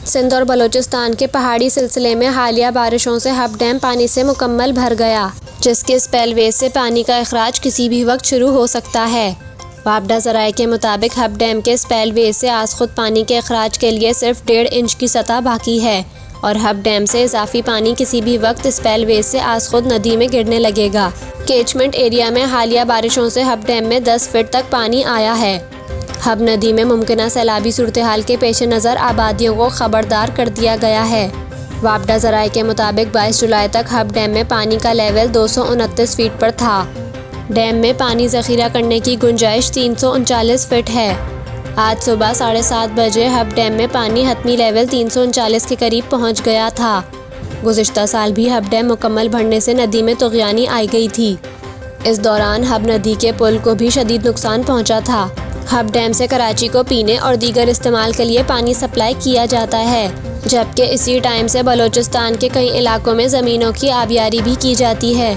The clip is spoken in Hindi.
सिंध और बलूचिस्तान के पहाड़ी सिलसिले में हालिया बारिशों से हब डैम पानी से मुकम्मल भर गया, जिसके स्पेलवे से पानी का अखराज किसी भी वक्त शुरू हो सकता है। वापडा ज़राए के मुताबिक हब डैम के स्पेलवे से आज खुद पानी के अखराज के लिए सिर्फ 1.5 इंच की सतह बाकी है और हब डैम से इजाफी पानी किसी भी वक्त स्पेलवे से आज खुद नदी में गिरने लगेगा। कैचमेंट एरिया में हालिया बारिशों से हब डैम में 10 फीट तक पानी आया है। हब नदी में मुमकिन सैलाबी सूरत हाल के पेश नज़र आबादियों को खबरदार कर दिया गया है। वापडा ज़राए के मुताबिक 22 जुलाई तक हब डैम में पानी का लेवल 229 फीट पर था। डैम में पानी ज़ख़ीरा करने की गुंजाइश 339 फीट है। आज सुबह 7:30 बजे हब डैम में पानी हतमी लेवल 339 के करीब पहुंच गया था। गुज़िश्ता साल भी हब डैम मुकम्मल भरने से नदी में तुग़यानी आई गई थी। इस दौरान हब नदी के पुल को भी शदीद नुकसान पहुंचा था। हब डैम से कराची को पीने और दीगर इस्तेमाल के लिए पानी सप्लाई किया जाता है, जबकि इसी टाइम से बलूचिस्तान के कई इलाकों में ज़मीनों की आबियारी भी की जाती है।